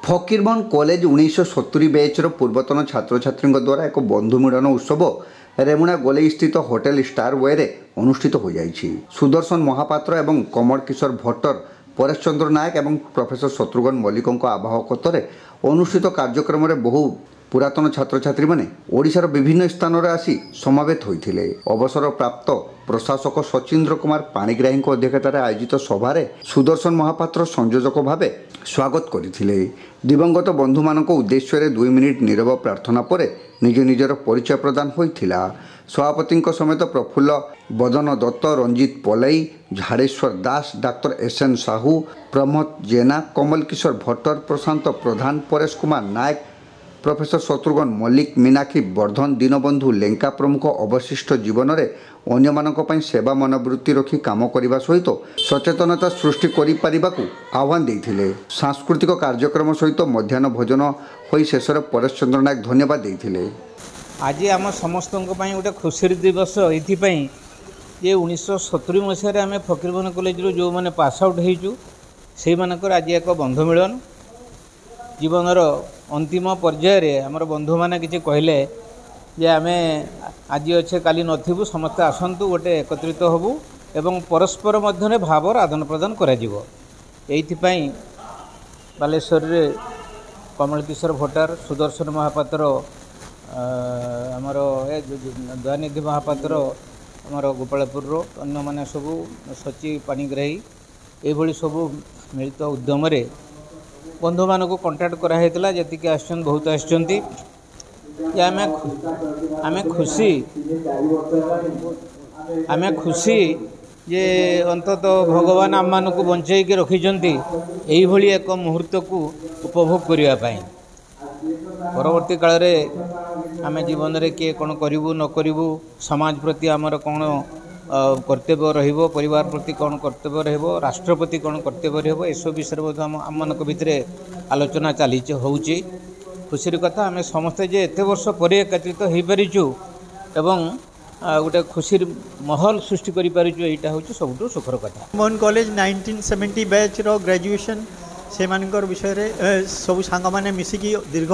Fakir Mohan college 1970 बैचर पूर्वतन छात्र छात्री द्वारा एक बंधु मिलन उत्सव रेमुणा गोलई स्थित होटेल स्टार वे अनुष्ठित हो जाइछि। सुदर्शन महापात्र एवं कमल किशोर भट्टर, परेश चंद्र नायक एवं प्रोफेसर शत्रुघ्न मल्लिक आवाहकत्व अनुष्ठित कार्यक्रम में बहु पुरातन छात्र छात्री मैंने ओडिशार विभिन्न स्थान में आसी समावेत होते। अवसर प्राप्त प्रशासक सचिंद्र कुमार पाणिग्राही अध्यक्षतार आयोजित सभारे सुदर्शन महापात्र संयोजक भाव स्वागत करते। दिवंगत बंधु मान उद्देश्य 2 मिनिट नीरव प्रार्थना पर निज निजर परिचय प्रदान होता। सभापति समेत प्रफुल्ल बदन दत्त, रंजित पलई, झाड़ेश्वर दास, डाक्टर एसएन साहू, प्रमोद जेना, कमल किशोर भट्टर, प्रशांत प्रधान, परेश कुमार नायक, प्रोफेसर शत्रुघ्न मल्लिक, मीनाक्षी वर्धन, दीनबंधु लेंका प्रमुख अवशिष्ट जीवन में अन्य सेवा मनोवृत्ति रखी काम करने सहित सचेतनता सृष्टि कर आह्वान देते। सांस्कृतिक कार्यक्रम सहित मध्याह्न भोजन हो शेष परेश चंद्र नायक धन्यवाद देते। आज आम समस्त गोटे खुशी दिवस ये 1970 मसीह आम फकीरमोहन कॉलेज जो मैंने पास आउट होइचु से मानकर आज एक बंधु मिलन जीवनर अंतिम पर्यायर आमर बंधु मैंने किसी कहले जे आमे आज अच्छे काली नथिबु, समस्ते आसतु गोटे एकत्रित हबु एवं परस्पर मध्य भावर आदान प्रदान करा बालेश्वर रे कमल किशोर भट्टार, सुदर्शन महापात्र, आमर दयानिधि महापात्र, आमर गोपालपुर अन्य माने सबू सची पाणिग्राही ये सबू मिलित उद्यम बंधु मान को कंटाक्ट कराई जी आम बहुत आसमें खुशी जे अंतत भगवान आम मान को बंचैक रखिंट यही एक मुहूर्त को उपभोग करने परवर्ती काल में आम जीवन में किए कौन करूँ न करूँ, समाज प्रति आमर कौन कर्तव्य रहिबो, परिवार प्रति कौन कर्तव्य रहिबो, राष्ट्र प्रति कौन कर्तव्य रहिबो, एसब विषय आम मानक भितर आलोचना चली होउची। खुशी कथा आम समस्ते जे एत वर्ष पर एकत्रित हो पारिचु एवं गोटे खुशी माहौल सृष्टि कर पारिचु, यहाँ हूँ सबुठ सुखर कथा। मोहन कॉलेज 1970 बैच रो ग्रेजुएशन से मानकर विषय सब सांग मैंने मिसिकी दीर्घ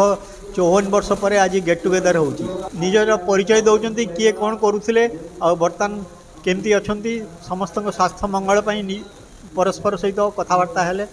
54 वर्ष पर आज गेट टुगेदर हो निजर परिचय दौरान किए कौन करुले बर्तमान केमती अच्छा समस्त स्वास्थ्य मंगल परस्पर सहित कथबार्ता हेले